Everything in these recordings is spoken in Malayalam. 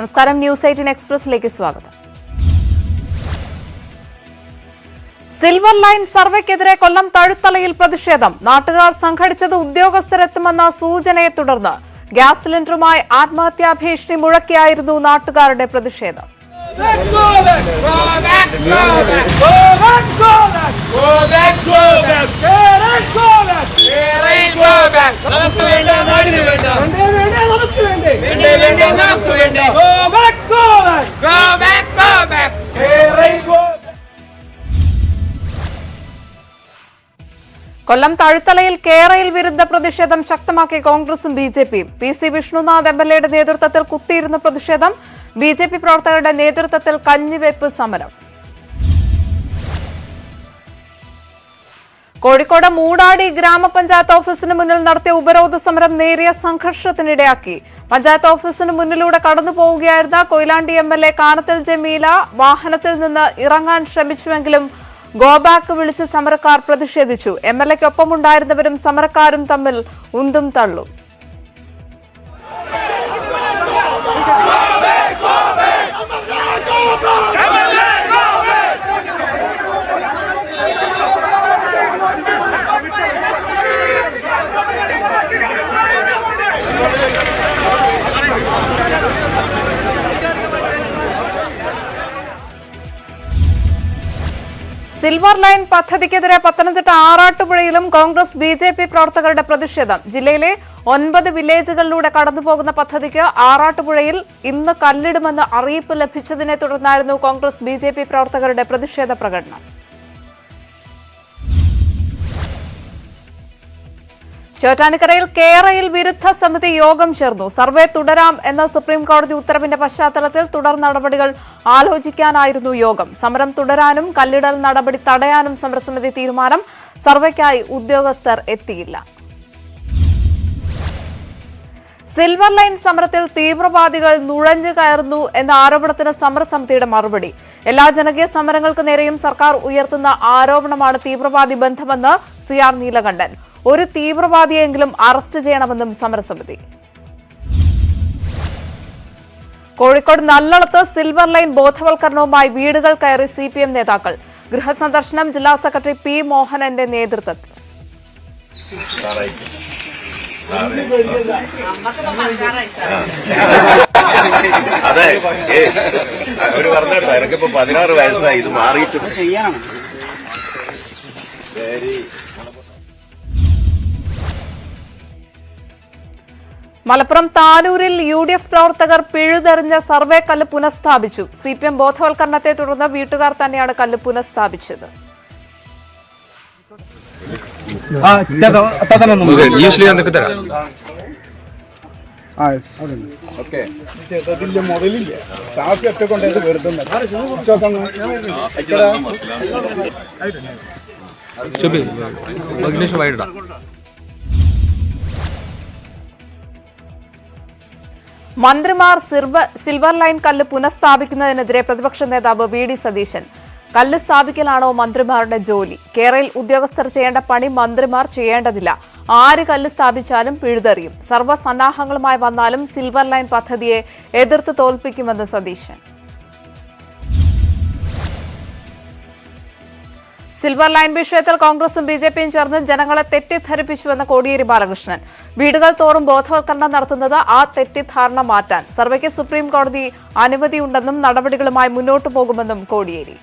നമസ്കാരം, ന്യൂസ് 18 എക്സ്പ്രസിലേക്ക് സ്വാഗതം. സിൽവർ ലൈൻ സർവേക്കെതിരെ കൊല്ലം തഴുത്തലയിൽ പ്രതിഷേധം. നാട്ടുകാർ സംഘടിച്ചത് ഉദ്യോഗസ്ഥരെത്തുമെന്ന സൂചനയെ തുടർന്ന് ഗ്യാസ് സിലിണ്ടറുമായി ആത്മഹത്യാ ഭീഷണി മുഴക്കിയായിരുന്നു നാട്ടുകാരുടെ പ്രതിഷേധം. കൊല്ലം തഴുത്തലയിൽ കേരയിൽ വിരുദ്ധ പ്രതിഷേധം ശക്തമാക്കി കോൺഗ്രസും ബി.ജെ.പിയും. PC വിഷ്ണുനാഥ് MLAയുടെ നേതൃത്വത്തിൽ കുത്തിയിരുന്ന പ്രതിഷേധം. ബി.ജെ.പി പ്രവർത്തകരുടെ നേതൃത്വത്തിൽ കഞ്ഞിവെപ്പ് സമരം. കോഴിക്കോട് മൂടാടി ഗ്രാമപഞ്ചായത്ത് ഓഫീസിന് മുന്നിൽ നടത്തിയ ഉപരോധ സമരം നേരിയ സംഘർഷത്തിനിടയാക്കി. പഞ്ചായത്ത് ഓഫീസിന് മുന്നിലൂടെ കടന്നു പോവുകയായിരുന്ന കൊയിലാണ്ടി MLA കാനത്തിൽ ജമീല വാഹനത്തിൽ നിന്ന് ഇറങ്ങാൻ ശ്രമിച്ചുവെങ്കിലും ഗോബാക്ക് വിളിച്ച് സമരക്കാർ പ്രതിഷേധിച്ചു. MLAയ്ക്കൊപ്പമുണ്ടായിരുന്നവരും സമരക്കാരും തമ്മിൽ ഉന്തും തള്ളും. സിൽവർ ലൈൻ പദ്ധതിക്കെതിരെ പത്തനംതിട്ട ആറാട്ടുപുഴയിലും കോൺഗ്രസ് ബി.ജെ.പി പ്രവർത്തകരുടെ പ്രതിഷേധം. ജില്ലയിലെ 9 വില്ലേജുകളിലൂടെ കടന്നുപോകുന്ന പദ്ധതിക്ക് ആറാട്ടുപുഴയിൽ ഇന്ന് കല്ലിടുമെന്ന് അറിയിപ്പ് ലഭിച്ചതിനെ തുടർന്നായിരുന്നു കോൺഗ്രസ് ബി.ജെ.പി പ്രവർത്തകരുടെ പ്രതിഷേധ പ്രകടനം. ചോറ്റാനിക്കരയിൽ കേരയിൽ വിരുദ്ധ സമിതി യോഗം ചേർന്നു. സർവേ തുടരാം എന്ന സുപ്രീം കോടതി ഉത്തരവിന്റെ പശ്ചാത്തലത്തിൽ തുടർ നടപടികൾ ആലോചിക്കാനായിരുന്നു യോഗം. സമരം തുടരാനും കല്ലിടൽ നടപടി തടയാനും സമരസമിതി തീരുമാനം. സർവേക്കായി ഉദ്യോഗസ്ഥർ എത്തിയില്ല. സിൽവർ ലൈൻ സമരത്തിൽ തീവ്രവാദികൾ നുഴഞ്ഞു കയറുന്നു എന്ന ആരോപണത്തിന് സമരസമിതിയുടെ മറുപടി. എല്ലാ ജനകീയ സമരങ്ങൾക്ക് നേരെയും സർക്കാർ ഉയർത്തുന്ന ആരോപണമാണ് തീവ്രവാദി ബന്ധമെന്ന് CR നീലകണ്ഠൻ. ഒരു തീവ്രവാദിയെങ്കിലും അറസ്റ്റ് ചെയ്യണമെന്നും സമരസമിതി. കോഴിക്കോട് നല്ലളത്ത് സിൽവർ ലൈൻ ബോധവൽക്കരണവുമായി വീടുകൾ കയറി CPM നേതാക്കൾ. ഗൃഹസന്ദർശനം ജില്ലാ സെക്രട്ടറി P. മോഹനന്റെ നേതൃത്വത്തിൽ. അതെ, അവര് പറഞ്ഞോ എനിക്കിപ്പോ 16 വയസ്സായി, ഇത് മാറിയിട്ട് മലപ്പുറം താനൂരിൽ UDF പ്രവർത്തകർ പിഴുതെറിഞ്ഞ സർവേ കല്ല് പുനഃസ്ഥാപിച്ചു. CPM ബോധവൽക്കരണത്തെ തുടർന്ന് വീട്ടുകാർ തന്നെയാണ് കല്ല് പുനഃസ്ഥാപിച്ചത്. മന്ത്രിമാർ സിൽവർ ലൈൻ കല്ല് പുനഃസ്ഥാപിക്കുന്നതിനെതിരെ പ്രതിപക്ഷ നേതാവ് VD സതീശൻ. കല്ല് സ്ഥാപിക്കലാണോ മന്ത്രിമാരുടെ ജോലി? കേരളയിൽ ഉദ്യോഗസ്ഥർ ചെയ്യേണ്ട പണി മന്ത്രിമാർ ചെയ്യേണ്ടതില്ല. ആര് കല്ല് സ്ഥാപിച്ചാലും പിഴുതെറിയും. സർവ്വസന്നാഹങ്ങളുമായി വന്നാലും സിൽവർ ലൈൻ പദ്ധതിയെ എതിർത്ത് തോൽപ്പിക്കുമെന്ന് സതീശൻ. സിൽവർ ലൈൻ വിഷയത്തിൽ കോൺഗ്രസും ബി.ജെ.പിയും ചേർന്ന് ജനങ്ങളെ തെറ്റിദ്ധരിപ്പിച്ചുവെന്ന് കോടിയേരി ബാലകൃഷ്ണൻ. വീടുകൾ തോറും ബോധവൽക്കരണം നടത്തുന്നത് ആ തെറ്റിദ്ധാരണ മാറ്റാൻ. സർവേക്ക് സുപ്രീം കോടതി അനുമതിയുണ്ടെന്നും നടപടികളുമായി മുന്നോട്ടു പോകുമെന്നും കോടിയേരി.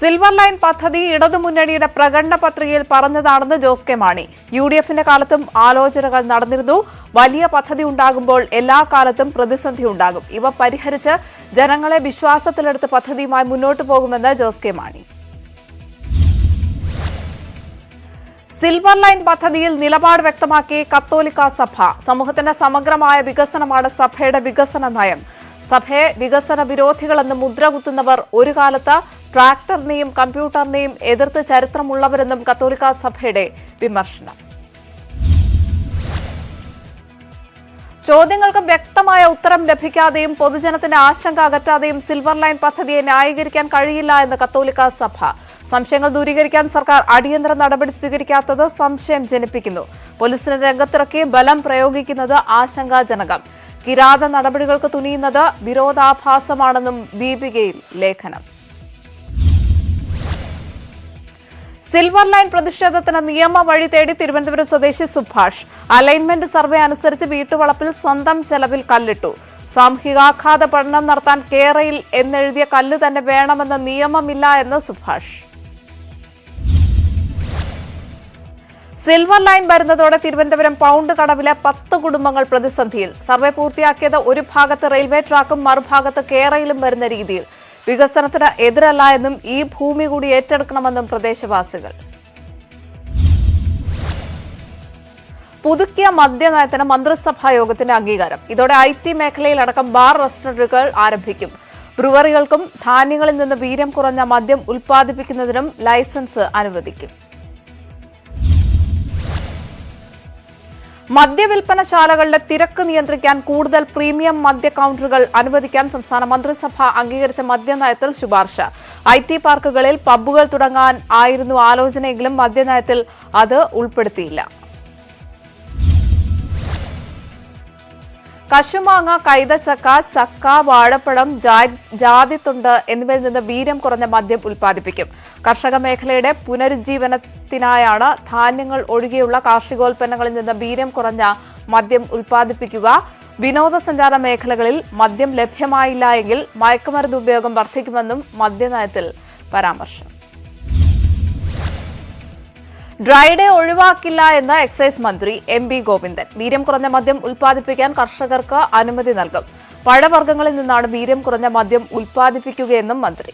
സിൽവർ ലൈൻ പദ്ധതി ഇടതുമുന്നണിയുടെ പ്രകടന പത്രികയിൽ പറഞ്ഞതാണെന്ന് ജോസ് കെ മാണി. UDFന്റെ കാലത്തും ആലോചനകൾ നടന്നിരുന്നു. വലിയ പദ്ധതി ഉണ്ടാകുമ്പോൾ എല്ലാ കാലത്തും പ്രതിസന്ധി ഉണ്ടാകും. ഇവ പരിഹരിച്ച് ജനങ്ങളെ വിശ്വാസത്തിലെടുത്ത് പദ്ധതിയുമായി മുന്നോട്ടു പോകുമെന്ന് Jose K Mani. Silver line പദ്ധതിയിൽ നിലപാട് വ്യക്തമാക്കി കത്തോലിക്ക സഭ. സമൂഹത്തിന്റെ സമഗ്രമായ വികസനമാണ് സഭയുടെ വികസന നയം. സഭയെ വികസന വിരോധികളെന്ന് മുദ്രകുത്തുന്നവർ ഒരു കാലത്ത് ട്രാക്ടറിനെയും കമ്പ്യൂട്ടറിനെയും എതിർത്ത് ചരിത്രമുള്ളവരെന്നും കത്തോലിക്ക സഭയുടെ വിമർശനം. ചോദ്യങ്ങൾക്ക് വ്യക്തമായ ഉത്തരം ലഭിക്കാതെയും പൊതുജനത്തിന്റെ ആശങ്ക അകറ്റാതെയും സിൽവർ ലൈൻ പദ്ധതിയെ ന്യായീകരിക്കാൻ കഴിയില്ല എന്ന് കത്തോലിക്ക സഭ. സംശയങ്ങൾ ദൂരീകരിക്കാൻ സർക്കാർ അടിയന്തര നടപടി സ്വീകരിക്കാത്തത് സംശയം ജനിപ്പിക്കുന്നു. പോലീസിനെ രംഗത്തിറക്കി ബലം പ്രയോഗിക്കുന്നത് ആശങ്കാജനകം. കിരാത നടപടികൾക്ക് തുനിയുന്നത് വിരോധാഭാസമാണെന്നും ദീപികയിൽ ലേഖനം. സിൽവർ ലൈൻ പ്രതിഷേധത്തിന് നിയമ വഴി തേടി തിരുവനന്തപുരം സ്വദേശി സുഭാഷ്. അലൈൻമെന്റ് സർവേ അനുസരിച്ച് വീട്ടുവളപ്പിൽ സ്വന്തം ചെലവിൽ കല്ലിട്ടു. സാമൂഹികാഘാത പഠനം നടത്താൻ കേരയിൽ എന്നെഴുതിയ കല്ല് തന്നെ വേണമെന്ന നിയമമില്ല എന്ന് സുഭാഷ്. സിൽവർ ലൈൻ വരുന്നതോടെ തിരുവനന്തപുരം പൗണ്ട് കടവിലെ 10 കുടുംബങ്ങൾ പ്രതിസന്ധിയിൽ. സർവേ പൂർത്തിയാക്കിയത് ഒരു ഭാഗത്ത് റെയിൽവേ ട്രാക്കും മറുഭാഗത്ത് കേരയിലും വരുന്ന രീതിയിൽ. വികസനത്തിന് എതിരല്ല എന്നും ഈ ഭൂമി കൂടി ഏറ്റെടുക്കണമെന്നും പ്രദേശവാസികൾ. പുതുക്കിയ മദ്യനയത്തിന് മന്ത്രിസഭാ യോഗത്തിന്റെ അംഗീകാരം. ഇതോടെ IT മേഖലയിലടക്കം ബാർ റെസ്റ്റോറന്റുകൾ ആരംഭിക്കും. ബ്രുവറികൾക്കും ധാന്യങ്ങളിൽ നിന്ന് വീര്യം കുറഞ്ഞ മദ്യം ഉൽപ്പാദിപ്പിക്കുന്നതിനും ലൈസൻസ് അനുവദിക്കും. മദ്യവിൽപ്പനശാലകളുടെ തിരക്ക് നിയന്ത്രിക്കാൻ കൂടുതൽ പ്രീമിയം മദ്യ കൌണ്ടറുകൾ അനുവദിക്കാൻ സംസ്ഥാന മന്ത്രിസഭ അംഗീകരിച്ച മദ്യനയത്തിൽ ശുപാർശ. IT പാർക്കുകളിൽ പബ്ബുകൾ തുടങ്ങാൻ ആയിരുന്നു ആലോചനയെങ്കിലും മദ്യനയത്തിൽ അത് ഉൾപ്പെടുത്തിയില്ല. കശുമാങ്ങ, കൈതച്ചക്ക, ചക്ക, വാഴപ്പഴം, ജാതിത്തുണ്ട് എന്നിവയിൽ നിന്ന് വീര്യം കുറഞ്ഞ മദ്യം ഉൽപ്പാദിപ്പിക്കും. കർഷക മേഖലയുടെ പുനരുജ്ജീവനത്തിനായാണ് ധാന്യങ്ങൾ ഒഴികെയുള്ള കാർഷികോൽപ്പന്നങ്ങളിൽ നിന്ന് വീര്യം കുറഞ്ഞ മദ്യം ഉൽപ്പാദിപ്പിക്കുക. വിനോദസഞ്ചാര മേഖലകളിൽ മദ്യം ലഭ്യമായില്ല എങ്കിൽ മയക്കുമരുന്ന് ഉപയോഗം വർദ്ധിക്കുമെന്നും മദ്യനയത്തിൽ പരാമർശം. ഡ്രൈ ഡേ ഒഴിവാക്കില്ല എന്ന് എക്സൈസ് മന്ത്രി MB ഗോവിന്ദൻ. വീര്യം കുറഞ്ഞ മദ്യം ഉൽപ്പാദിപ്പിക്കാൻ കർഷകർക്ക് അനുമതി നൽകും. പഴവർഗ്ഗങ്ങളിൽ നിന്നാണ് വീര്യം കുറഞ്ഞ മദ്യം ഉൽപ്പാദിപ്പിക്കുകയെന്നും മന്ത്രി.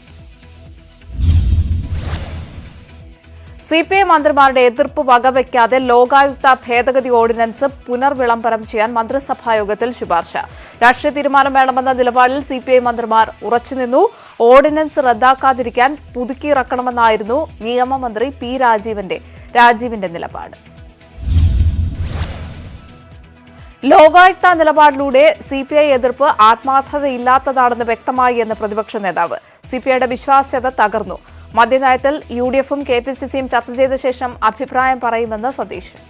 CPI മന്ത്രിമാരുടെ എതിർപ്പ് വകവയ്ക്കാതെ ലോകായുക്ത ഭേദഗതി ഓർഡിനൻസ് പുനർവിളംബരം ചെയ്യാൻ മന്ത്രിസഭായോഗത്തിൽ ശുപാർശ. രാഷ്ട്രീയ തീരുമാനം വേണമെന്ന നിലപാടിൽ CPI മന്ത്രിമാർ ഉറച്ചുനിന്നു. ഓർഡിനൻസ് റദ്ദാക്കാതിരിക്കാൻ പുതുക്കിയിറക്കണമെന്നായിരുന്നു നിയമമന്ത്രി P. രാജീവിന്റെ നിലപാട്. ലോകായുക്ത നിലപാടിലൂടെ CPI എതിർപ്പ് ആത്മാർത്ഥതയില്ലാത്തതാണെന്ന് വ്യക്തമായി എന്ന് പ്രതിപക്ഷ നേതാവ്. CPIയുടെ വിശ്വാസ്യത തകർന്നു. മദ്യനയത്തിൽ UDFും KPCCയും ചർച്ച ചെയ്ത ശേഷം അഭിപ്രായം പറയുമെന്ന് സതീശൻ.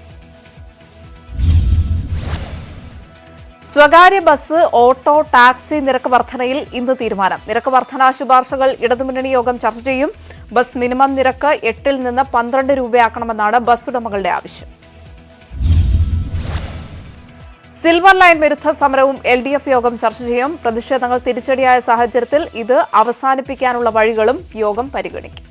സ്വകാര്യ ബസ്, ഓട്ടോ, ടാക്സി നിരക്ക് വർധനയിൽ ഇന്ന് തീരുമാനം. നിരക്ക് വർധനാ ശുപാർശകൾ ഇടതുമുന്നണി യോഗം ചർച്ച ചെയ്യും. ബസ് മിനിമം നിരക്ക് 8 നിന്ന് 12 രൂപയാക്കണമെന്നാണ് ബസ് ഉടമകളുടെ ആവശ്യം. സിൽവർ ലൈൻ വിരുദ്ധ സമരവും LDF യോഗം ചർച്ച ചെയ്യും. പ്രതിഷേധങ്ങൾ തിരിച്ചടിയായ സാഹചര്യത്തിൽ ഇത് അവസാനിപ്പിക്കാനുള്ള വഴികളും യോഗം പരിഗണിക്കും.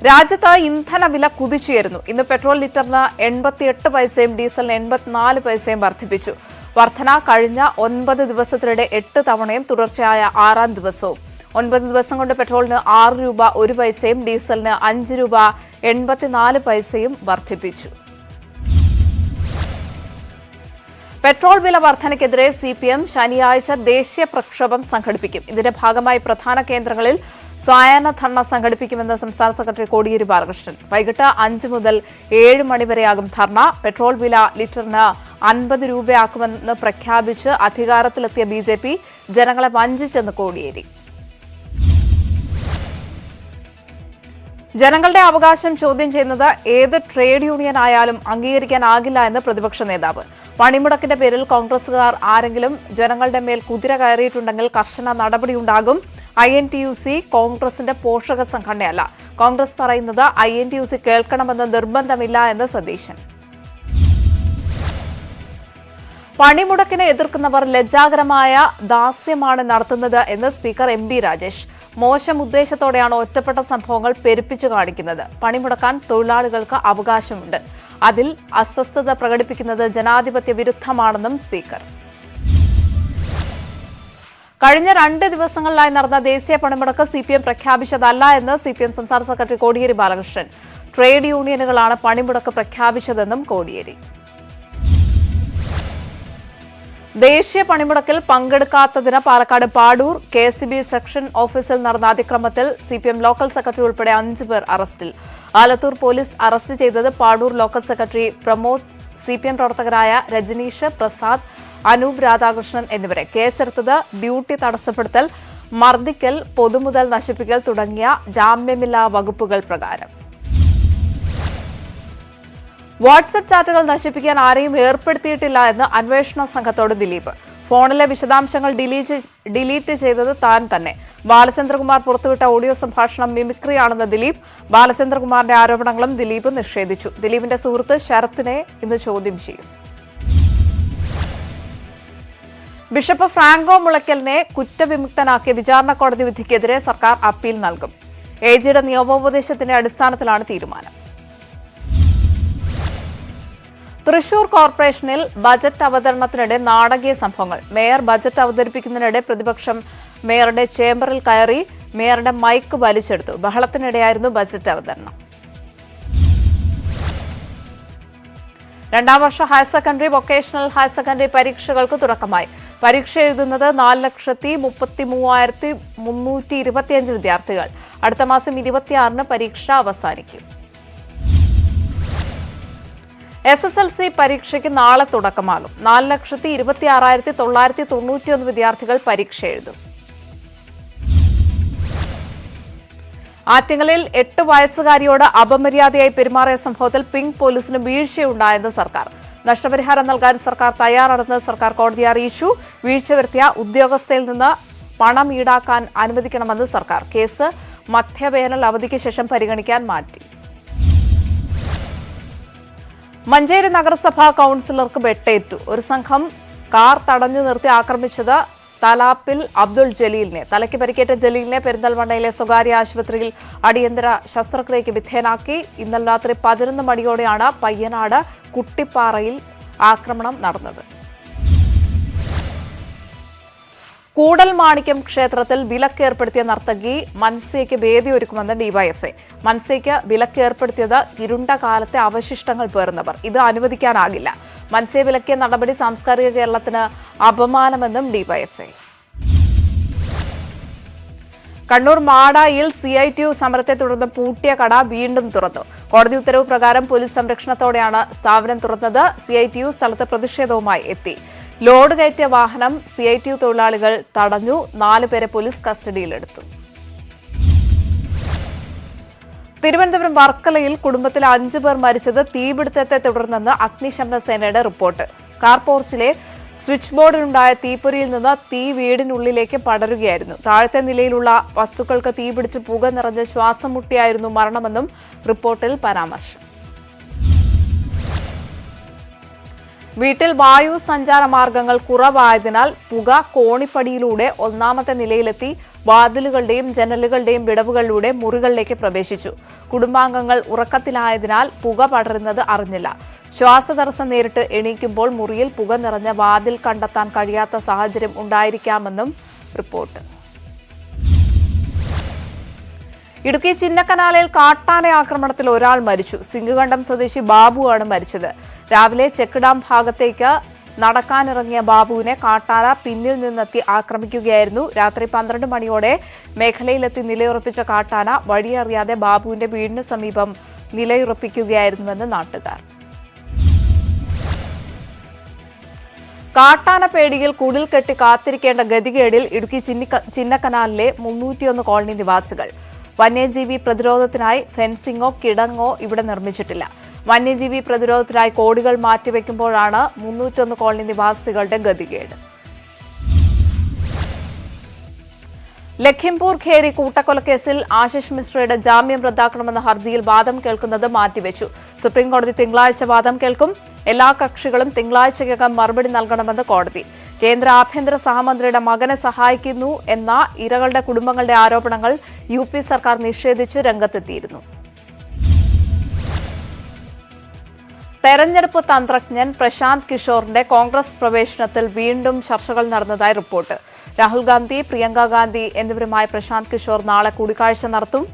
രാജ്യത്ത് ഇന്ധനവില കുതിച്ചുയരുന്നു. ഇന്ന് പെട്രോൾ ലിറ്ററിന് 88 പൈസയും ഡീസലിന് 84 പൈസയും വർദ്ധിപ്പിച്ചു. വർധന കഴിഞ്ഞ 9 ദിവസത്തിനിടെ 8 തവണയും തുടർച്ചയായ 6ാം ദിവസവും. 9 ദിവസം കൊണ്ട് പെട്രോളിന് 6 രൂപ 1 പൈസയും ഡീസലിന് 5 രൂപ 84 പൈസയും വർദ്ധിപ്പിച്ചു. പെട്രോൾ വില വർധനയ്ക്കെതിരെ CPM ശനിയാഴ്ച ദേശീയ പ്രക്ഷോഭം സംഘടിപ്പിക്കും. ഇതിന്റെ ഭാഗമായി പ്രധാന കേന്ദ്രങ്ങളിൽ സായാഹ്ന ധർണ സംഘടിപ്പിക്കുമെന്ന് സംസ്ഥാന സെക്രട്ടറി കോടിയേരി ബാലകൃഷ്ണൻ. വൈകിട്ട് 5 മുതൽ 7 മണിവരെയാകും ധർണ. പെട്രോൾ വില ലിറ്ററിന് 50 രൂപയാക്കുമെന്ന് പ്രഖ്യാപിച്ച് അധികാരത്തിലെത്തിയ BJP ജനങ്ങളെ വഞ്ചിച്ചെന്ന് കോടിയേരി. ജനങ്ങളുടെ അവകാശം ചോദ്യം ചെയ്യുന്നത് ഏത് ട്രേഡ് യൂണിയൻ ആയാലും അംഗീകരിക്കാനാകില്ല എന്ന് പ്രതിപക്ഷ നേതാവ്. പണിമുടക്കിന്റെ പേരിൽ കോൺഗ്രസുകാർ ആരെങ്കിലും ജനങ്ങളുടെ മേൽ കുതിര കയറിയിട്ടുണ്ടെങ്കിൽ കർശന നടപടിയുണ്ടാകും. INTUC കോൺഗ്രസിന്റെ പോഷക സംഘടനയല്ല. കോൺഗ്രസ് പറയുന്നത് INTUC കേൾക്കണമെന്ന് നിർബന്ധമില്ല എന്ന് സതീശൻ. പണിമുടക്കിനെ എതിർക്കുന്നവർ ലജ്ജാകരമായ ദാസ്യമാണ് നടത്തുന്നത് എന്ന് സ്പീക്കർ MB രാജേഷ്. മോശം ഉദ്ദേശത്തോടെയാണ് ഒറ്റപ്പെട്ട സംഭവങ്ങൾ പെരുപ്പിച്ചു കാണിക്കുന്നത്. പണിമുടക്കാൻ തൊഴിലാളികൾക്ക് അവകാശമുണ്ട്. അതിൽ അസ്വസ്ഥത പ്രകടിപ്പിക്കുന്നത് ജനാധിപത്യ വിരുദ്ധമാണെന്നും സ്പീക്കർ. കഴിഞ്ഞ 2 ദിവസങ്ങളിലായി നടന്ന ദേശീയ പണിമുടക്ക് CPM പ്രഖ്യാപിച്ചതല്ല എന്ന് CPM സംസ്ഥാന സെക്രട്ടറി കോടിയേരി ബാലകൃഷ്ണൻ. ട്രേഡ് യൂണിയനുകളാണ് പണിമുടക്ക് പ്രഖ്യാപിച്ചതെന്നും കോടിയേരി. ദേശീയ പണിമുടക്കിൽ പങ്കെടുക്കാത്തതിന് പാലക്കാട് പാടൂർ KSB സെക്ഷൻ ഓഫീസിൽ നടന്ന അതിക്രമത്തിൽ CPM ലോക്കൽ സെക്രട്ടറി ഉൾപ്പെടെ 5 പേർ അറസ്റ്റിൽ. ആലത്തൂർ പോലീസ് അറസ്റ്റ് ചെയ്തത് Padur local secretary Pramod, CPM പ്രവർത്തകരായ രജനീഷ്, പ്രസാദ്, അനൂപ് രാധാകൃഷ്ണൻ എന്നിവരെ. കേസെടുത്തത് ഡ്യൂട്ടി തടസ്സപ്പെടുത്തൽ, മർദ്ദിക്കൽ, പൊതുമുതൽ നശിപ്പിക്കൽ തുടങ്ങിയ ജാമ്യമില്ലാ വകുപ്പുകൾ പ്രകാരം. വാട്സ്ആപ്പ് ചാറ്റുകൾ നശിപ്പിക്കാൻ ആരെയും ഏർപ്പെടുത്തിയിട്ടില്ല എന്ന് അന്വേഷണ സംഘത്തോട് ദിലീപ്. ഫോണിലെ വിശദാംശങ്ങൾ ഡിലീറ്റ് ചെയ്തത് താൻ തന്നെ. ബാലചന്ദ്രകുമാർ പുറത്തുവിട്ട ഓഡിയോ സംഭാഷണം മിമിക്രിയാണെന്ന് ദിലീപ്. ബാലചന്ദ്രകുമാറിന്റെ ആരോപണങ്ങളും ദിലീപ് നിഷേധിച്ചു. ദിലീപിന്റെ സുഹൃത്ത് ശരത്തിനെ ഇന്ന് ചോദ്യം ചെയ്യും. ബിഷപ്പ് ഫ്രാങ്കോ മുളയ്ക്കലിനെ കുറ്റവിമുക്തനാക്കിയ വിചാരണ കോടതി വിധിക്കെതിരെ സർക്കാർ അപ്പീൽ നൽകും. എജിയുടെ നിയമോപദേശത്തിന്റെ അടിസ്ഥാനത്തിലാണ് തീരുമാനം. തൃശൂർ കോർപ്പറേഷനിൽ ബജറ്റ് അവതരണത്തിനിടെ നാടകീയ സംഭവങ്ങൾ. മേയർ ബജറ്റ് അവതരിപ്പിക്കുന്നതിനിടെ പ്രതിപക്ഷം മേയറുടെ ചേംബറിൽ കയറി മേയറുടെ മൈക്ക് വലിച്ചെടുത്തു. ബഹളത്തിനിടെയായിരുന്നു ബജറ്റ് അവതരണം. രണ്ടാം വർഷ higher secondary, vocational higher secondary പരീക്ഷകൾക്ക് തുടക്കമായി. പരീക്ഷ എഴുതുന്നത് 4,33,325 വിദ്യാർത്ഥികൾ. അടുത്ത മാസം 26-ന് പരീക്ഷ അവസാനിക്കും. SSLC പരീക്ഷയ്ക്ക് നാളെ തുടക്കമാകും. 4,26,991 വിദ്യാർത്ഥികൾ പരീക്ഷ എഴുതും. ആറ്റിങ്ങലിൽ 8 വയസ്സുകാരിയോട് അപമര്യാദയായി പെരുമാറിയ സംഭവത്തിൽ പിങ്ക് പോലീസിന് വീഴ്ചയുണ്ടായെന്ന് സർക്കാർ. നഷ്ടപരിഹാരം നൽകാൻ സർക്കാർ തയ്യാറാണെന്ന് സർക്കാർ കോടതിയെ അറിയിച്ചു. വീഴ്ച വരുത്തിയ ഉദ്യോഗസ്ഥയിൽ നിന്ന് പണം ഈടാക്കാൻ അനുവദിക്കണമെന്ന് സർക്കാർ. കേസ് മധ്യവേനൽ അവധിക്ക് ശേഷം പരിഗണിക്കാൻ മാറ്റി. മഞ്ചേരി നഗരസഭാ കൌൺസിലർക്ക് വെട്ടേറ്റു. ഒരു സംഘം കാർ തടഞ്ഞു നിർത്തി ആക്രമിച്ചത് തലാപ്പിൽ അബ്ദുൾ ജലീലിനെ. തലയ്ക്ക് പരിക്കേറ്റ ജലീലിനെ പെരിന്തൽമണ്ണയിലെ സ്വകാര്യ ആശുപത്രിയിൽ അടിയന്തര ശസ്ത്രക്രിയയ്ക്ക് വിധേയനാക്കി. ഇന്നലെ രാത്രി 11 മണിയോടെയാണ് പയ്യനാട് കുട്ടിപ്പാറയിൽ ആക്രമണം നടന്നത്. കൂടൽമാണിക്യം ക്ഷേത്രത്തിൽ വിലക്കേർപ്പെടുത്തിയ നർത്തകി മൻസയ്ക്ക് വേദിയൊരുക്കുമെന്ന് ഡിവൈഎഫ്ഐ. മൻസയ്ക്ക് വിലക്കേർപ്പെടുത്തിയത് ഇരുണ്ട കാലത്തെ അവശിഷ്ടങ്ങൾ പേർന്നവർ. ഇത് അനുവദിക്കാനാകില്ല. മൻസയെ വിലക്കിയ നടപടി സാംസ്കാരിക കേരളത്തിന് അപമാനമെന്നും ഡിവൈഎഫ്ഐ. കണ്ണൂർ മാടായിൽ CITU സമരത്തെ തുടർന്ന് പൂട്ടിയ കട വീണ്ടും തുറന്നു. കോടതി ഉത്തരവ് പ്രകാരം പോലീസ് സംരക്ഷണത്തോടെയാണ് സ്ഥാപനം തുറന്നത്. CITU സ്ഥലത്ത് പ്രതിഷേധവുമായി എത്തി. ലോഡ് കയറ്റിയ വാഹനം CITU തൊഴിലാളികൾ തടഞ്ഞു. 4 പേരെ പോലീസ് കസ്റ്റഡിയിലെടുത്തു. തിരുവനന്തപുരം വർക്കലയിൽ കുടുംബത്തിലെ 5 പേർ മരിച്ചത് തീപിടുത്തത്തെ തുടർന്നെന്ന് അഗ്നിശമന സേനയുടെ റിപ്പോർട്ട്. കാർ പോർച്ചിലെ സ്വിച്ച് ബോർഡിലുണ്ടായ തീപ്പൊരിയിൽ നിന്ന് തീ വീടിനുള്ളിലേക്ക് പടരുകയായിരുന്നു. താഴത്തെ നിലയിലുള്ള വസ്തുക്കൾക്ക് തീപിടിച്ച് പുക നിറഞ്ഞ് ശ്വാസം മുട്ടിയായിരുന്നു മരണമെന്നും റിപ്പോർട്ടിൽ പരാമർശം. വീട്ടിൽ വായു സഞ്ചാര മാർഗങ്ങൾ കുറവായതിനാൽ പുക കോണിപ്പടിയിലൂടെ 1ാമത്തെ നിലയിലെത്തി വാതിലുകളുടെയും ജനലുകളുടെയും വിടവുകളിലൂടെ മുറികളിലേക്ക് പ്രവേശിച്ചു. കുടുംബാംഗങ്ങൾ ഉറക്കത്തിലായതിനാൽ പുക പടരുന്നത് അറിഞ്ഞില്ല. ശ്വാസതടസ്സം നേരിട്ട് എണീക്കുമ്പോൾ മുറിയിൽ പുക നിറഞ്ഞ വാതിൽ കണ്ടെത്താൻ കഴിയാത്ത സാഹചര്യം ഉണ്ടായിരിക്കാമെന്നും റിപ്പോർട്ട്. ഇടുക്കി ചിന്നക്കനാലിൽ കാട്ടാന ആക്രമണത്തിൽ ഒരാൾ മരിച്ചു. സിംഗുകണ്ടം സ്വദേശി ബാബുവാണ് മരിച്ചത്. രാവിലെ ചെക്ക് ഡാം ഭാഗത്തേക്ക് നടക്കാനിറങ്ങിയ ബാബുവിനെ കാട്ടാന പിന്നിൽ നിന്നെത്തി ആക്രമിക്കുകയായിരുന്നു. രാത്രി 12 മണിയോടെ മേഖലയിലെത്തി നിലയുറപ്പിച്ച കാട്ടാന വഴിയറിയാതെ ബാബുവിന്റെ വീടിന് സമീപം നിലയുറപ്പിക്കുകയായിരുന്നുവെന്ന് നാട്ടുകാർ. കാട്ടാന പേടിയിൽ കുടിൽ കെട്ടി കാത്തിരിക്കേണ്ട ഗതികേടിൽ ഇടുക്കി ചിന്നക്കനാലിലെ 301 കോളനി നിവാസികൾ. വന്യജീവി പ്രതിരോധത്തിനായി ഫെൻസിംഗോ കിടങ്ങോ ഇവിടെ നിർമ്മിച്ചിട്ടില്ല. വന്യജീവി പ്രതിരോധത്തിനായി കോടികൾ മാറ്റിവെക്കുമ്പോഴാണ് 301 കോളനി നിവാസികളുടെ ഗതികേട്. ലഖിംപൂർ ഖേരി കൂട്ടക്കൊലക്കേസിൽ ആശിഷ് മിശ്രയുടെ ജാമ്യം റദ്ദാക്കണമെന്ന ഹർജിയിൽ വാദം കേൾക്കുന്നത് മാറ്റിവെച്ചു. സുപ്രീംകോടതി തിങ്കളാഴ്ച വാദം കേൾക്കും. എല്ലാ കക്ഷികളും തിങ്കളാഴ്ചയ്ക്കകം മറുപടി നൽകണമെന്ന് കോടതി. കേന്ദ്ര ആഭ്യന്തര സഹമന്ത്രിയുടെ മകനെ സഹായിക്കുന്നു എന്ന ഇരകളുടെ കുടുംബങ്ങളുടെ ആരോപണങ്ങൾ UP സർക്കാർ നിഷേധിച്ച് രംഗത്തെത്തിയിരുന്നു. തെരഞ്ഞെടുപ്പ് തന്ത്രജ്ഞൻ പ്രശാന്ത് കിഷോറിന്റെ കോൺഗ്രസ് പ്രവേശനത്തിൽ വീണ്ടും ചർച്ചകൾ നടന്നതായി റിപ്പോർട്ട്. രാഹുൽ ഗാന്ധി, പ്രിയങ്ക ഗാന്ധി എന്നിവരുമായി പ്രശാന്ത് കിഷോർ നാളെ കൂടിക്കാഴ്ച നടത്തും.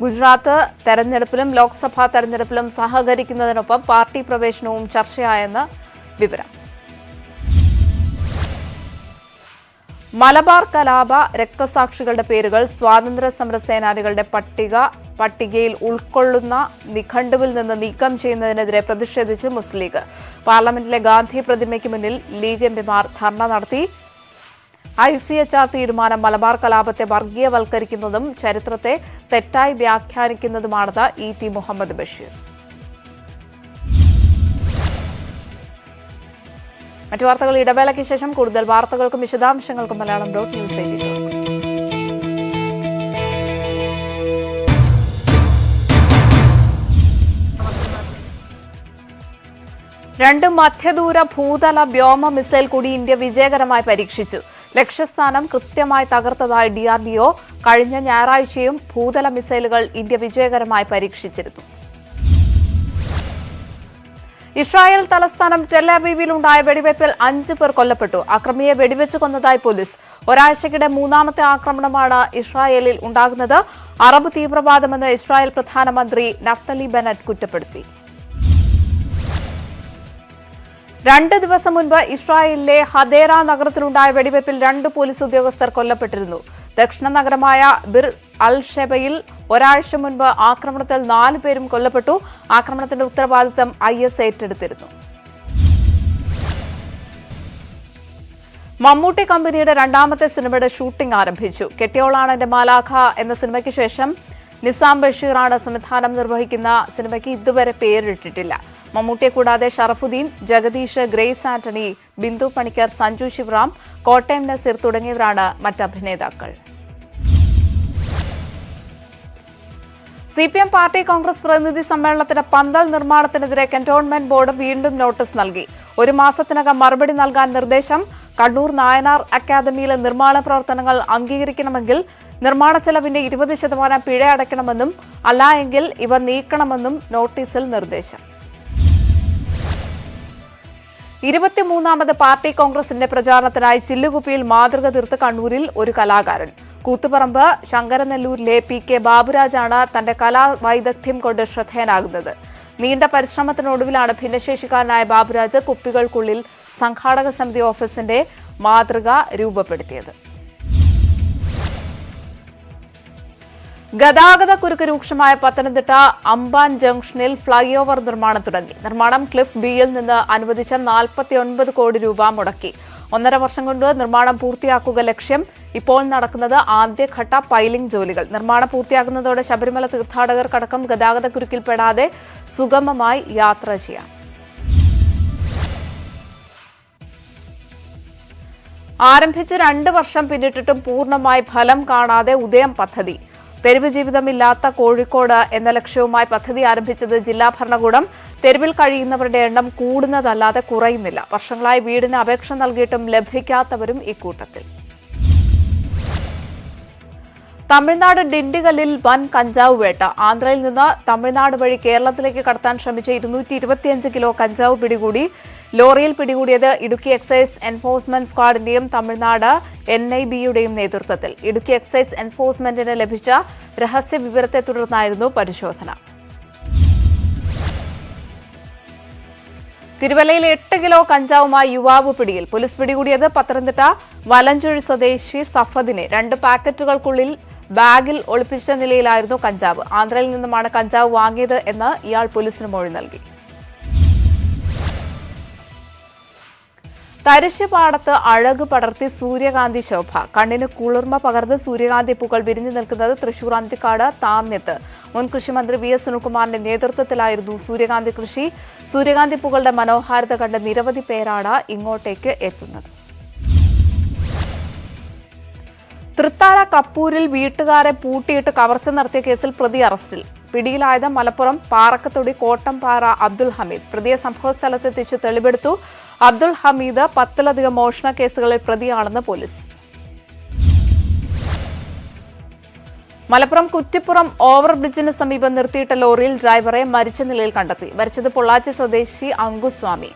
ഗുജറാത്ത് തെരഞ്ഞെടുപ്പിലും ലോക്സഭാ തെരഞ്ഞെടുപ്പിലും സഹകരിക്കുന്നതിനൊപ്പം പാർട്ടി പ്രവേശനവും ചർച്ചയായെന്ന് വിവരം. മലബാർ കലാപ രക്തസാക്ഷികളുടെ പേരുകൾ സ്വാതന്ത്ര്യ സമര സേനാനികളുടെ പട്ടികയിൽ ഉൾക്കൊള്ളുന്ന നിഘണ്ടുവിൽ നിന്ന് നീക്കം ചെയ്യുന്നതിനെതിരെ പ്രതിഷേധിച്ച് മുസ്ലിം ലീഗ്. പാർലമെന്റിലെ ഗാന്ധി പ്രതിമയ്ക്ക് മുന്നിൽ ലീഗ് എംപിമാർ ധർണ നടത്തി. ICHR തീരുമാനം മലബാർ കലാപത്തെ വർഗീയവൽക്കരിക്കുന്നതും ചരിത്രത്തെ തെറ്റായി വ്യാഖ്യാനിക്കുന്നതുമാണെന്ന് ET മുഹമ്മദ് ബഷീർ. മറ്റു വാർത്തകൾ ഇടവേളയ്ക്ക് ശേഷം. കൂടുതൽ വാർത്തകൾക്കും വിശദാംശങ്ങൾക്കും Malayalam.news. രണ്ട് മധ്യദൂര ഭൂതല വ്യോമ മിസൈൽ കൂടി ഇന്ത്യ വിജയകരമായി പരീക്ഷിച്ചു. ലക്ഷ്യസ്ഥാനം കൃത്യമായി തകർത്തതായി DRDO. കഴിഞ്ഞ ഞായറാഴ്ചയും ഭൂതല മിസൈലുകൾ ഇന്ത്യ വിജയകരമായി പരീക്ഷിച്ചിരുന്നു. ഇസ്രായേൽ തലസ്ഥാനം ടെൽ-അവീവിലുണ്ടായ വെടിവയ്പിൽ 5 പേർ കൊല്ലപ്പെട്ടു. അക്രമിയെ വെടിവെച്ച് കൊന്നതായി പോലീസ്. ഒരാഴ്ചക്കിടെ മൂന്നാമത്തെ ആക്രമണമാണ് ഇസ്രായേലിൽ ഉണ്ടാകുന്നത്. അറബ് തീവ്രവാദമെന്ന് ഇസ്രായേൽ പ്രധാനമന്ത്രി നഫ്തലി ബെനറ്റ് കുറ്റപ്പെടുത്തി. 2 ദിവസം മുൻപ് ഇസ്രായേലിലെ ഹദേറ നഗരത്തിലുണ്ടായ വെടിവയ്പിൽ 2 പോലീസ് ഉദ്യോഗസ്ഥർ കൊല്ലപ്പെട്ടിരുന്നു. ദക്ഷിണ നഗരമായ ബിർ അൽ ഷെബയിൽ ഒരാഴ്ച മുൻപ് ആക്രമണത്തിൽ 4 പേരും കൊല്ലപ്പെട്ടു. ആക്രമണത്തിന്റെ ഉത്തരവാദിത്തം IS ഏറ്റെടുത്തിരുന്നു. മമ്മൂട്ടി കമ്പനിയുടെ 2ാമത്തെ സിനിമയുടെ ഷൂട്ടിംഗ് ആരംഭിച്ചു. കെട്ടിയോളാണ് എന്റെ മാലാഖ എന്ന സിനിമയ്ക്ക് ശേഷം നിസാം ബഷീറാണ് സംവിധാനം നിർവഹിക്കുന്ന സിനിമയ്ക്ക് ഇതുവരെ പേരിട്ടിട്ടില്ല. മമ്മൂട്ടിയെ കൂടാതെ ഷറഫുദ്ദീൻ, ജഗദീഷ്, ഗ്രേസ് ആന്റണി, ബിന്ദു പണിക്കർ, സഞ്ജു ശിവറാം, കോട്ടയം നസീർ തുടങ്ങിയവരാണ് മറ്റ് അഭിനേതാക്കൾ. CPM പാർട്ടി കോൺഗ്രസ് പ്രതിനിധി സമ്മേളനത്തിന് പന്തൽ നിർമ്മാണത്തിനെതിരെ കന്റോൺമെന്റ് ബോർഡ് വീണ്ടും നോട്ടീസ് നൽകി. 1 മാസത്തിനകം മറുപടി നൽകാൻ നിർദ്ദേശം. കണ്ണൂർ നായനാർ അക്കാദമിയിലെ നിർമ്മാണ പ്രവർത്തനങ്ങൾ അംഗീകരിക്കണമെങ്കിൽ നിർമ്മാണ ചെലവിന്റെ 20% പിഴ അടയ്ക്കണമെന്നും അല്ല എങ്കിൽ ഇവ നീക്കണമെന്നും നോട്ടീസിൽ നിർദ്ദേശം. 23ാമത് പാർട്ടി കോൺഗ്രസിന്റെ പ്രചാരണത്തിനായി ചില്ലുകുപ്പിയിൽ മാതൃക തീർത്ത് കണ്ണൂരിൽ ഒരു കലാകാരൻ. കൂത്തുപറമ്പ് ശങ്കരനെല്ലൂരിലെ PK ബാബുരാജാണ് തന്റെ കലാവൈദഗ്ധ്യം കൊണ്ട് ശ്രദ്ധേയനാകുന്നത്. നീണ്ട പരിശ്രമത്തിനൊടുവിലാണ് ഭിന്നശേഷിക്കാരനായ ബാബുരാജ് കുപ്പികൾക്കുള്ളിൽ സംഘാടക സമിതി ഓഫീസിന്റെ മാതൃക രൂപപ്പെടുത്തിയത്. ഗതാഗത കുരുക്ക് രൂക്ഷമായ പത്തനംതിട്ട അമ്പാൻ ജംഗ്ഷനിൽ ഫ്ളൈ ഓവർ നിർമ്മാണം തുടങ്ങി. നിർമ്മാണം ക്ലിഫ് ബിയിൽ നിന്ന് അനുവദിച്ച 49 കോടി രൂപ മുടക്കി. 1.5 വർഷം കൊണ്ട് നിർമ്മാണം പൂർത്തിയാക്കുക ലക്ഷ്യം. ഇപ്പോൾ നടക്കുന്നത് ആദ്യഘട്ട പൈലിംഗ് ജോലികൾ. നിർമ്മാണം പൂർത്തിയാകുന്നതോടെ ശബരിമല തീർത്ഥാടകർക്കടക്കം ഗതാഗത കുരുക്കിൽപ്പെടാതെ സുഗമമായി യാത്ര ചെയ്യാം. ആരംഭിച്ച് 2 വർഷം പിന്നിട്ടിട്ടും പൂർണ്ണമായി ഫലം കാണാതെ ഉദയം പദ്ധതി. തെരുവ് ജീവിതമില്ലാത്ത കോഴിക്കോട് എന്ന ലക്ഷ്യവുമായി പദ്ധതി ആരംഭിച്ചത് ജില്ലാ ഭരണകൂടം. തെരുവിൽ കഴിയുന്നവരുടെ എണ്ണം കൂടുന്നതല്ലാതെ കുറയുന്നില്ല. വർഷങ്ങളായി വീടിന് അപേക്ഷ നൽകിയിട്ടും ലഭിക്കാത്തവരും ഇക്കൂട്ടത്തിൽ. തമിഴ്നാട് ഡിണ്ടിഗലിൽ വൻ കഞ്ചാവ് വേട്ട. ആന്ധ്രയിൽ നിന്ന് തമിഴ്നാട് വഴി കേരളത്തിലേക്ക് കടത്താൻ ശ്രമിച്ച 225 കിലോ കഞ്ചാവ് പിടികൂടി. ലോറിയിൽ പിടികൂടിയത് ഇടുക്കി എക്സൈസ് എൻഫോഴ്സ്മെന്റ് സ്ക്വാഡിന്റെയും തമിഴ്നാട് NIBയുടെയും നേതൃത്വത്തിൽ. ഇടുക്കി എക്സൈസ് എൻഫോഴ്സ്മെന്റിന് ലഭിച്ച രഹസ്യ വിവരത്തെ തുടർന്നായിരുന്നു പരിശോധന. തിരുവല്ലയിൽ 8 കിലോ കഞ്ചാവുമായി യുവാവ് പിടിയിൽ. പോലീസ് പിടികൂടിയത് പത്തനംതിട്ട വലഞ്ചുഴി സ്വദേശി സഫദിനെ. 2 പാക്കറ്റുകൾക്കുള്ളിൽ ബാഗിൽ ഒളിപ്പിച്ച നിലയിലായിരുന്നു കഞ്ചാവ്. ആന്ധ്രയിൽ നിന്നുമാണ് കഞ്ചാവ് വാങ്ങിയത് എന്ന് ഇയാൾ പോലീസിന് മൊഴി നൽകി. തരിശുപാടത്ത് അഴക് പടർത്തി സൂര്യകാന്തി ശോഭ. കണ്ണിന് കുളിർമ പകർന്ന് സൂര്യകാന്തി പൂക്കൾ വിരിഞ്ഞു നിൽക്കുന്നത് തൃശൂർ അന്തിക്കാട് താന്യത്ത്. മുൻ കൃഷിമന്ത്രി VS സുനിൽകുമാറിന്റെ നേതൃത്വത്തിലായിരുന്നു സൂര്യകാന്തി കൃഷി. സൂര്യകാന്തി പൂക്കളുടെ മനോഹാരിത കണ്ട് നിരവധി പേരാണ് ഇങ്ങോട്ടേക്ക് എത്തുന്നത്. തൃത്താല കപ്പൂരിൽ വീട്ടുകാരെ പൂട്ടിയിട്ട് കവർച്ച നടത്തിയ കേസിൽ പ്രതി അറസ്റ്റിൽ. പിടിയിലായത് മലപ്പുറം പാറക്കത്തൊടി കോട്ടംപാറ അബ്ദുൽ ഹമീദ്. പ്രതിയെ സംഭവസ്ഥലത്തെത്തിച്ച് തെളിവെടുത്തു. അബ്ദുൽ ഹമീദ് 10ലധികം മോഷണ കേസുകളിൽ പ്രതിയാണെന്ന് പോലീസ്. മലപ്പുറം കുറ്റിപ്പുറം ഓവർബ്രിഡ്ജിന് സമീപം നിർത്തിയിട്ട ലോറിയിൽ ഡ്രൈവറെ മരിച്ച നിലയിൽ കണ്ടെത്തി. മരിച്ചത് പൊള്ളാച്ചി സ്വദേശി അങ്കുസ്വാമി.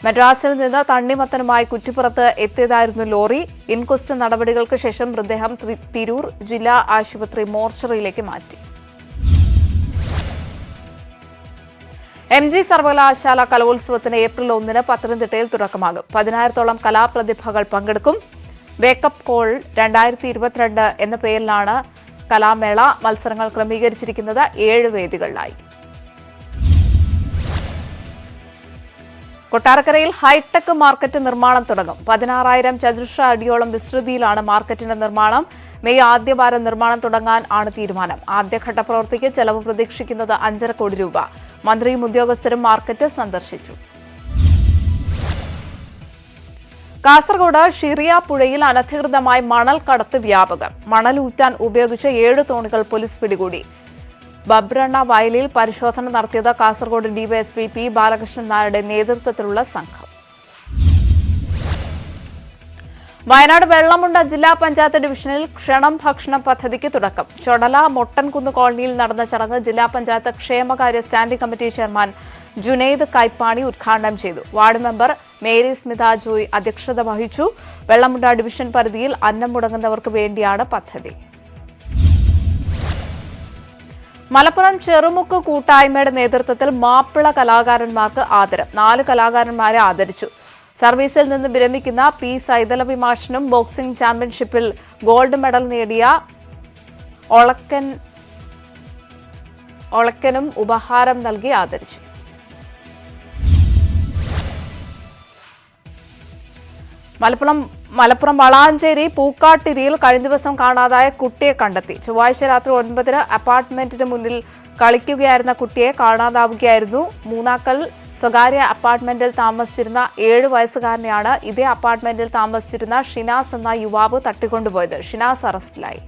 മദ്രാസിൽ നിന്ന് തണ്ണിമത്തനുമായി കുറ്റിപ്പുറത്ത് എത്തിയതായിരുന്നു ലോറി. ഇൻക്വസ്റ്റ് നടപടികൾക്ക് ശേഷം മൃതദേഹം തിരൂർ ജില്ലാ ആശുപത്രി മോർച്ചറിയിലേക്ക് മാറ്റി. MG സർവകലാശാല കലോത്സവത്തിന് ഏപ്രിൽ 1 പത്തനംതിട്ടയിൽ തുടക്കമാകും. 10,000-ഓളം കലാപ്രതിഭകൾ പങ്കെടുക്കും. വേക്കപ്പ് കോൾ 2022 എന്ന പേരിലാണ് കലാമേള. മത്സരങ്ങൾ ക്രമീകരിച്ചിരിക്കുന്നത് 7 വേദികളിലായി. കൊട്ടാരക്കരയിൽ ഹൈടെക് മാർക്കറ്റ് നിർമ്മാണം തുടങ്ങും. 16,000 ചതുരശ്ര അടിയോളം വിസ്തൃതിയിലാണ് മാർക്കറ്റിന്റെ നിർമ്മാണം. മെയ് ആദ്യവാരം നിർമ്മാണം തുടങ്ങാൻ ആണ് തീരുമാനം. ആദ്യഘട്ട പ്രവൃത്തിക്ക് ചെലവ് പ്രതീക്ഷിക്കുന്നത് 5.5 കോടി രൂപ. മന്ത്രിയും ഉദ്യോഗസ്ഥരും മാർക്കറ്റ് സന്ദർശിച്ചു. കാസർഗോഡ് ഷിറിയ പുഴയിൽ അനധികൃതമായി മണൽ കടത്ത് വ്യാപകം. മണൽ ഊറ്റാൻ ഉപയോഗിച്ച 7 തോണികൾ പോലീസ് പിടികൂടി. ബബ്രണ്ണ വയലിൽ പരിശോധന നടത്തിയത് കാസർഗോഡ് ഡിവൈഎസ്പി പി ബാലകൃഷ്ണൻ നായരുടെ നേതൃത്വത്തിലുള്ള സംഘം. വയനാട് വെള്ളമുണ്ട ജില്ലാ പഞ്ചായത്ത് ഡിവിഷനിൽ ക്ഷണം ഭക്ഷണം പദ്ധതിക്ക് തുടക്കം. ചൊടല മൊട്ടൻകുന്ന് കോളനിയിൽ നടന്ന ചടങ്ങ് ജില്ലാ പഞ്ചായത്ത് ക്ഷേമകാര്യ standing committee chairman Junaid Kaippani ഉദ്ഘാടനം ചെയ്തു. Ward member Mary Smitha Joy അധ്യക്ഷത വഹിച്ചു. വെള്ളമുണ്ട ഡിവിഷൻ പരിധിയിൽ അന്നം മുടങ്ങുന്നവർക്ക് വേണ്ടിയാണ് പദ്ധതി. മലപ്പുറം ചെറുമുക്ക് കൂട്ടായ്മയുടെ നേതൃത്വത്തിൽ മാപ്പിള കലാകാരന്മാർക്ക് ആദരം. 4 കലാകാരന്മാരെ ആദരിച്ചു. സർവീസിൽ നിന്ന് വിരമിക്കുന്ന പി സൈതലവി മാഷിനും ബോക്സിംഗ് ചാമ്പ്യൻഷിപ്പിൽ ഗോൾഡ് മെഡൽ നേടിയ ഒളക്കനും ഉപഹാരം നൽകി ആദരിച്ചു. മലപ്പുറം വളാഞ്ചേരി പൂക്കാട്ടിരിയിൽ കഴിഞ്ഞ ദിവസം കാണാതായ കുട്ടിയെ കണ്ടെത്തി. ചൊവ്വാഴ്ച രാത്രി 9-ന് അപ്പാർട്ട്മെന്റിന് മുന്നിൽ കളിക്കുകയായിരുന്ന കുട്ടിയെ കാണാതാവുകയായിരുന്നു. മൂന്നാക്കൽ സ്വകാര്യ അപ്പാർട്ട്മെന്റിൽ താമസിച്ചിരുന്ന 7 വയസ്സുകാരനെയാണ് ഇതേ അപ്പാർട്ട്മെന്റിൽ താമസിച്ചിരുന്ന ഷിനാസ് എന്ന യുവാവ് തട്ടിക്കൊണ്ടുപോയത്. ഷിനാസ് അറസ്റ്റിലായി.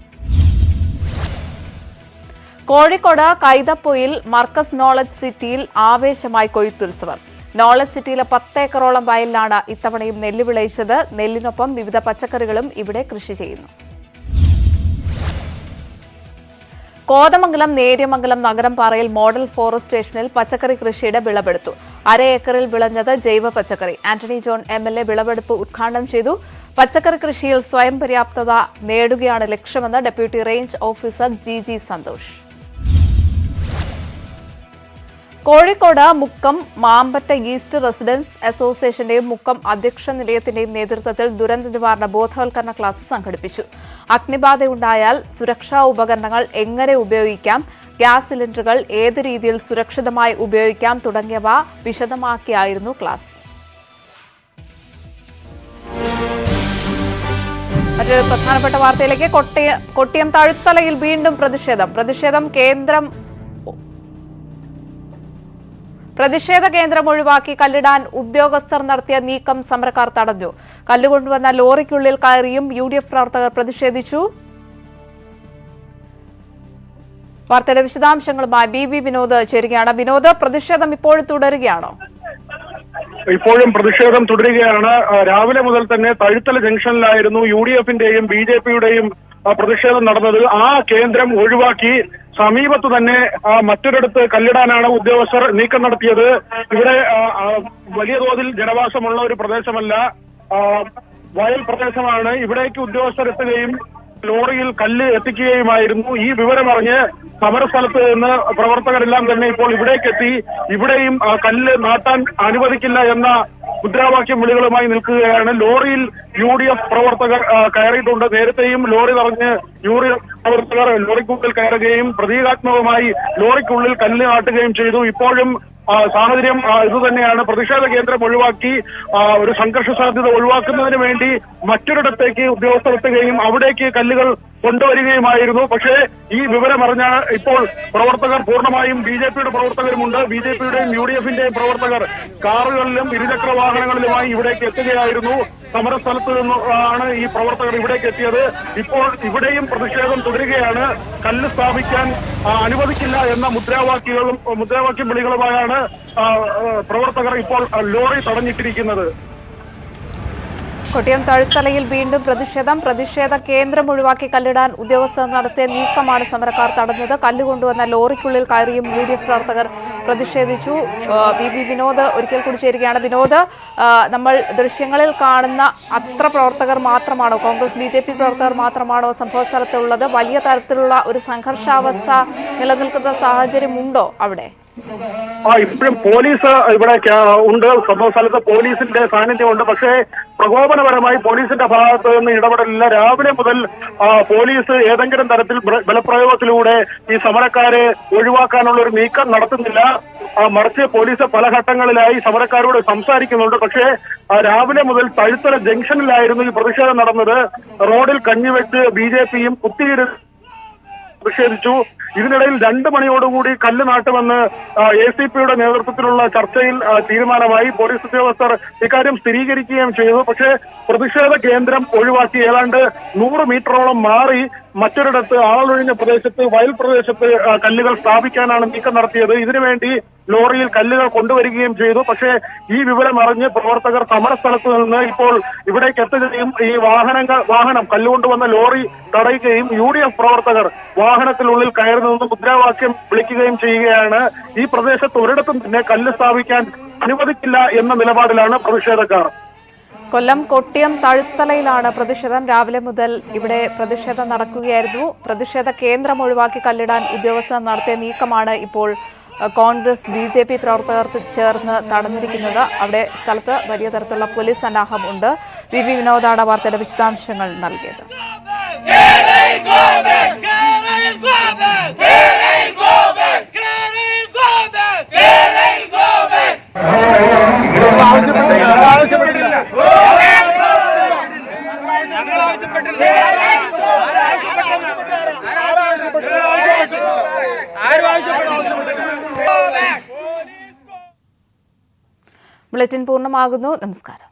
കോഴിക്കോട് കൈതപ്പൊയിൽ മർക്കസ് നോളജ് സിറ്റിയിൽ ആവേശമായി കൊയ്ത്തുത്സവം. നോളജ് സിറ്റിയിലെ 10 ഏക്കറോളം വയലിലാണ് ഇത്തവണയും നെല്ല് വിളയിച്ചത്. നെല്ലിനൊപ്പം വിവിധ പച്ചക്കറികളും ഇവിടെ കൃഷി ചെയ്യുന്നു. കോതമംഗലം നേര്യമംഗലം നഗരംപാറയിൽ മോഡൽ ഫോറസ്റ്റ് സ്റ്റേഷനിൽ പച്ചക്കറി കൃഷിയുടെ വിളവെടുത്തു. 1/2 ഏക്കറിൽ വിളഞ്ഞത് ജൈവ പച്ചക്കറി. ആന്റണി ജോൺ MLA വിളവെടുപ്പ് ഉദ്ഘാടനം ചെയ്തു. പച്ചക്കറി കൃഷിയിൽ സ്വയം പര്യാപ്തത നേടുകയാണ് ലക്ഷ്യമെന്ന് deputy range officer GG Santhosh. Kozhikode Mukkam Mambatta east residence അസോസിയേഷന്റെയും മുക്കം അധ്യക്ഷ നിലയത്തിന്റെയും നേതൃത്വത്തിൽ ദുരന്ത നിവാരണ ബോധവൽക്കരണ ക്ലാസ് സംഘടിപ്പിച്ചു. അഗ്നിബാധയുണ്ടായാൽ സുരക്ഷാ ഉപകരണങ്ങൾ എങ്ങനെ ഉപയോഗിക്കാം, ഗ്യാസ് സിലിണ്ടറുകൾ ഏത് രീതിയിൽ സുരക്ഷിതമായി ഉപയോഗിക്കാം തുടങ്ങിയവ വിശദമാക്കിയായിരുന്നു ക്ലാസ്. മറ്റൊരു പ്രധാനപ്പെട്ട വാർത്തയിലേക്ക്. കൊട്ടിയം തഴുത്തലയിൽ വീണ്ടും പ്രതിഷേധ കേന്ദ്രം ഒഴിവാക്കി കല്ലിടാൻ ഉദ്യോഗസ്ഥർ നടത്തിയ നീക്കം സമരക്കാർ തടഞ്ഞു. കല്ലുകൊണ്ടുവന്ന ലോറിക്കുള്ളിൽ കയറിയും UDF പ്രവർത്തകർ പ്രതിഷേധിച്ചു. വാർത്തയുടെ വിശദാംശങ്ങളുമായി BB വിനോദ് ചേരുകയാണ്. വിനോദ്, പ്രതിഷേധം ഇപ്പോഴും തുടരുകയാണോ? ഇപ്പോഴും പ്രതിഷേധം തുടരുകയാണ്. രാവിലെ മുതൽ തന്നെ തഴുത്തല ജംഗ്ഷനിലായിരുന്നു UDF-ന്റെയും BJP-യുടെയും പ്രതിഷേധം നടന്നത്. ആ കേന്ദ്രം ഒഴിവാക്കി സമീപത്ത് തന്നെ മറ്റൊരിടത്ത് കല്ലിടാനാണ് ഉദ്യോഗസ്ഥർ നീക്കം നടത്തിയത്. ഇവിടെ വലിയ തോതിൽ ജനവാസമുള്ള ഒരു പ്രദേശമല്ല, വയൽ പ്രദേശമാണ്. ഇവിടേക്ക് ഉദ്യോഗസ്ഥർ എത്തുകയും ലോറിയിൽ കല്ല് എത്തിക്കുകയുമായിരുന്നു. ഈ വിവരമറിഞ്ഞ് സമരസ്ഥലത്ത് നിന്ന് പ്രവർത്തകരെല്ലാം തന്നെ ഇപ്പോൾ ഇവിടേക്കെത്തി. ഇവിടെയും കല്ല് നാട്ടാൻ അനുവദിക്കില്ല എന്ന മുദ്രാവാക്യം വിളികളുമായി നിൽക്കുകയാണ്. ലോറിയിൽ UDF പ്രവർത്തകർ കയറിയിട്ടുണ്ട്. നേരത്തെയും ലോറി നിറഞ്ഞ് UDF പ്രവർത്തകർ ലോറിക്കുള്ളിൽ കയറുകയും പ്രതീകാത്മകമായി ലോറിക്കുള്ളിൽ കല്ല് നാട്ടുകയും ചെയ്തു. ഇപ്പോഴും സാഹചര്യം ഇതുതന്നെയാണ്. പ്രതിഷേധ കേന്ദ്രം ഒഴിവാക്കി ഒരു സംഘർഷ സാധ്യത ഒഴിവാക്കുന്നതിന് വേണ്ടി മറ്റൊരിടത്തേക്ക് ഉദ്യോഗസ്ഥർ എത്തുകയും അവിടേക്ക് കല്ലുകൾ കൊണ്ടുവരികയുമായിരുന്നു. പക്ഷേ ഈ വിവരമറിഞ്ഞ ഇപ്പോൾ പ്രവർത്തകർ പൂർണ്ണമായും BJP-യുടെ പ്രവർത്തകരുമുണ്ട്. BJP-യുടെയും UDF-ന്റെയും പ്രവർത്തകർ കാറുകളിലും ഇരുചക്ര വാഹനങ്ങളിലുമായി ഇവിടേക്ക് എത്തുകയായിരുന്നു. സമരസ്ഥലത്ത് നിന്നാണ് ഈ പ്രവർത്തകർ ഇവിടേക്ക് എത്തിയത്. ഇപ്പോൾ ഇവിടെയും പ്രതിഷേധം തുടരുകയാണ്. കല്ല് സ്ഥാപിക്കാൻ അനുവദിക്കില്ല എന്ന മുദ്രാവാക്യം വിളികളുമായാണ് പ്രവർത്തകർ ഇപ്പോൾ ലോറി തടഞ്ഞിട്ടിരിക്കുന്നത്. കൊട്ടിയം തഴുത്തലയിൽ വീണ്ടും പ്രതിഷേധ കേന്ദ്രം ഒഴിവാക്കി കല്ലിടാൻ ഉദ്യോഗസ്ഥർ നടത്തിയ നീക്കമാണ് സമരക്കാർ തടഞ്ഞത്. കല്ലുകൊണ്ടുവന്ന ലോറിക്കുള്ളിൽ കയറിയും UDF പ്രവർത്തകർ പ്രതിഷേധിച്ചു. BB വിനോദ് ഒരിക്കൽ കൂടി ചേരുകയാണ്. വിനോദ്, നമ്മൾ ദൃശ്യങ്ങളിൽ കാണുന്ന അത്ര പ്രവർത്തകർ മാത്രമാണോ, കോൺഗ്രസ് BJP പ്രവർത്തകർ മാത്രമാണോ സംഭവ സ്ഥലത്തുള്ളത്? വലിയ തരത്തിലുള്ള ഒരു സംഘർഷാവസ്ഥ നിലനിൽക്കുന്ന സാഹചര്യമുണ്ടോ അവിടെ? ഇപ്പോഴും പോലീസ് ഇവിടെ ഉണ്ട്. സംഭവ സ്ഥലത്ത് പോലീസിന്റെ സാന്നിധ്യമുണ്ട്. പക്ഷേ പ്രകോപനപരമായി പോലീസിന്റെ ഭാഗത്ത് നിന്ന് ഇടപെടലില്ല. രാവിലെ മുതൽ പോലീസ് ഏതെങ്കിലും തരത്തിൽ ബലപ്രയോഗത്തിലൂടെ ഈ സമരക്കാരെ ഒഴിവാക്കാനുള്ള ഒരു നീക്കം നടത്തുന്നില്ല. മറിച്ച് പോലീസ് പല ഘട്ടങ്ങളിലായി സമരക്കാരോട് സംസാരിക്കുന്നുണ്ട്. പക്ഷേ രാവിലെ മുതൽ തഴുത്തല ജംഗ്ഷനിലായിരുന്നു ഈ പ്രതിഷേധം നടന്നത്. റോഡിൽ കഞ്ഞിവെച്ച് BJPയും കുത്തിയിരുന്ന് പ്രതിഷേധിച്ചു. ഇതിനിടയിൽ 2 മണിയോടുകൂടി കല്ല് നാട്ടുമെന്ന് ACPയുടെ നേതൃത്വത്തിലുള്ള ചർച്ചയിൽ തീരുമാനമായി. പോലീസ് ഉദ്യോഗസ്ഥർ ഇക്കാര്യം സ്ഥിരീകരിക്കുകയും ചെയ്തു. പക്ഷേ പ്രതിഷേധ കേന്ദ്രം ഒഴിവാക്കി ഏതാണ്ട് 100 മീറ്ററോളം മാറി മറ്റൊരിടത്ത് ആളൊഴിഞ്ഞ പ്രദേശത്ത് വയൽ പ്രദേശത്ത് കല്ലുകൾ സ്ഥാപിക്കാനാണ് നീക്കം നടത്തിയത്. ഇതിനുവേണ്ടി ലോറിയിൽ കല്ലുകൾ കൊണ്ടുവരികയും ചെയ്തു. പക്ഷേ ഈ വിവരം അറിഞ്ഞ് പ്രവർത്തകർ സമരസ്ഥലത്ത് നിന്ന് ഇപ്പോൾ ഇവിടേക്ക് എത്തുകയും ഈ വാഹനം കല്ലുകൊണ്ടുവന്ന ലോറി തടയുകയും UDF പ്രവർത്തകർ വാഹനത്തിനുള്ളിൽ കയറി നിന്ന് മുദ്രാവാക്യം വിളിക്കുകയും ചെയ്യുകയാണ്. ഈ പ്രദേശത്ത് ഒരിടത്തും തന്നെ കല്ല് സ്ഥാപിക്കാൻ അനുവദിക്കില്ല എന്ന നിലപാടിലാണ് പ്രതിഷേധക്കാർ. കൊല്ലം കൊട്ടിയം തഴുത്തലയിലാണ് പ്രതിഷേധം. രാവിലെ മുതൽ ഇവിടെ പ്രതിഷേധം നടക്കുകയായിരുന്നു. പ്രതിഷേധ കേന്ദ്രം ഒഴിവാക്കി കല്ലിടാൻ ഉദ്യോഗസ്ഥർ നടത്തിയ നീക്കമാണ് ഇപ്പോൾ കോൺഗ്രസ് BJP പ്രവർത്തകർ ചേർന്ന് തടഞ്ഞിരിക്കുന്നത്. അവിടെ സ്ഥലത്ത് വലിയ തരത്തിലുള്ള പോലീസ് സന്നാഹം ഉണ്ട്. VV വിനോദാണ് വാർത്തയുടെ വിശദാംശങ്ങൾ നൽകിയത്. ബുള്ളറ്റിൻ പൂർണ്ണമാകുന്നു. നമസ്കാരം.